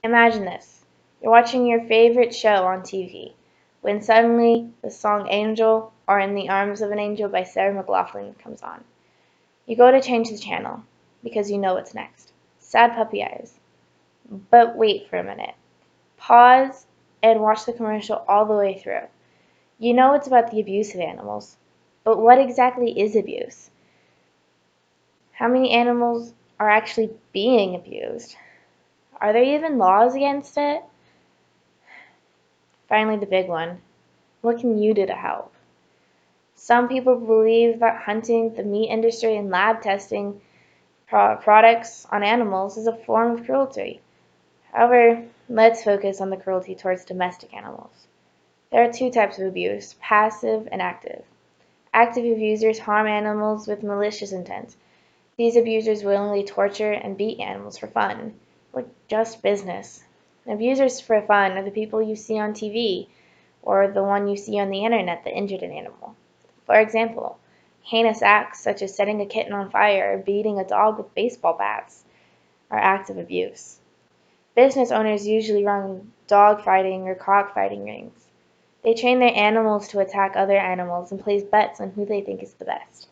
Imagine this. You're watching your favorite show on TV when suddenly the song Angel or In the Arms of an Angel by Sarah McLachlan comes on. You go to change the channel because you know what's next. Sad puppy eyes. But wait for a minute. Pause and watch the commercial all the way through. You know it's about the abuse of animals. But what exactly is abuse? How many animals are actually being abused? Are there even laws against it? Finally, the big one. What can you do to help? Some people believe that hunting, the meat industry, and lab testing products on animals is a form of cruelty. However, let's focus on the cruelty towards domestic animals. There are two types of abuse, passive and active. Active abusers harm animals with malicious intent. These abusers willingly torture and beat animals for fun, or just business. Abusers for fun are the people you see on TV, or the one you see on the internet that injured an animal. For example, heinous acts such as setting a kitten on fire or beating a dog with baseball bats are acts of abuse. Business owners usually run dog fighting or cockfighting rings. They train their animals to attack other animals and place bets on who they think is the best.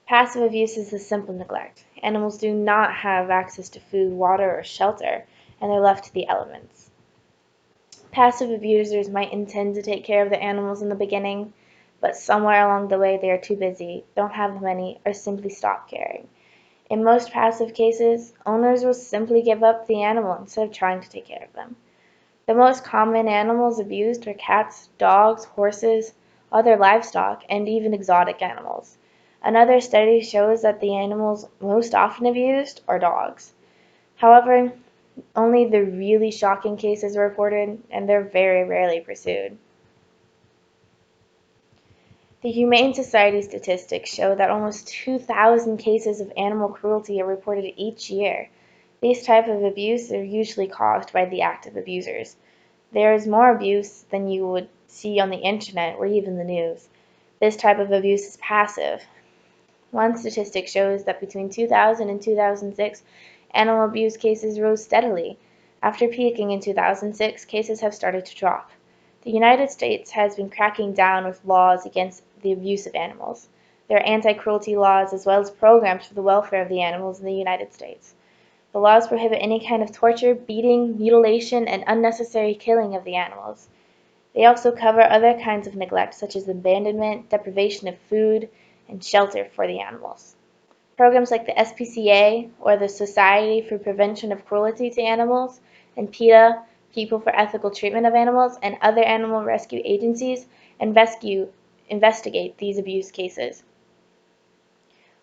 Passive abuse is the simple neglect. Animals do not have access to food, water, or shelter, and they're left to the elements. Passive abusers might intend to take care of the animals in the beginning, but somewhere along the way they are too busy, don't have the money, or simply stop caring. In most passive cases, owners will simply give up the animal instead of trying to take care of them. The most common animals abused are cats, dogs, horses, other livestock, and even exotic animals. Another study shows that the animals most often abused are dogs. However, only the really shocking cases are reported, and they're very rarely pursued. The Humane Society statistics show that almost 2,000 cases of animal cruelty are reported each year. These types of abuse are usually caused by the active abusers. There is more abuse than you would see on the internet or even the news. This type of abuse is passive. One statistic shows that between 2000 and 2006, animal abuse cases rose steadily. After peaking in 2006, cases have started to drop. The United States has been cracking down with laws against the abuse of animals. There are anti-cruelty laws as well as programs for the welfare of the animals in the United States. The laws prohibit any kind of torture, beating, mutilation, and unnecessary killing of the animals. They also cover other kinds of neglect such as abandonment, deprivation of food, and shelter for the animals. Programs like the SPCA, or the Society for Prevention of Cruelty to Animals, and PETA, People for Ethical Treatment of Animals, and other animal rescue agencies investigate these abuse cases.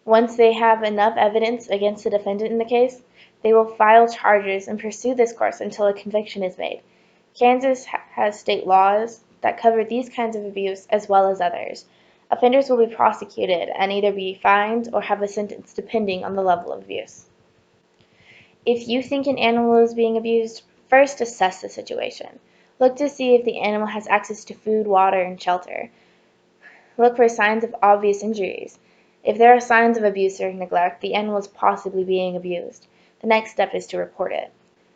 Once they have enough evidence against the defendant in the case, they will file charges and pursue this course until a conviction is made. Kansas has state laws that cover these kinds of abuse as well as others. Offenders will be prosecuted and either be fined or have a sentence depending on the level of abuse. If you think an animal is being abused, first assess the situation. Look to see if the animal has access to food, water, and shelter. Look for signs of obvious injuries. If there are signs of abuse or neglect, the animal is possibly being abused. The next step is to report it.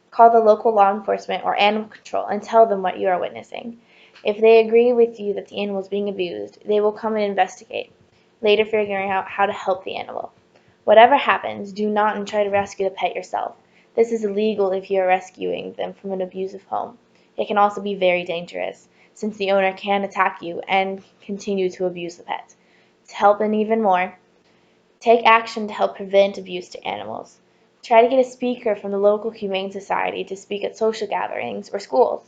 Call the local law enforcement or animal control and tell them what you are witnessing. If they agree with you that the animal is being abused, they will come and investigate, later figuring out how to help the animal. Whatever happens, do not try to rescue the pet yourself. This is illegal if you are rescuing them from an abusive home. It can also be very dangerous, since the owner can attack you and continue to abuse the pet. To help and even more, take action to help prevent abuse to animals. Try to get a speaker from the local humane society to speak at social gatherings or schools.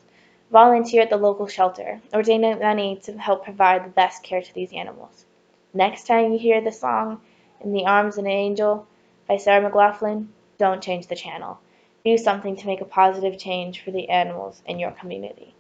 Volunteer at the local shelter or donate money to help provide the best care to these animals. Next time you hear the song In the Arms of an Angel by Sarah McLachlan, don't change the channel. Do something to make a positive change for the animals in your community.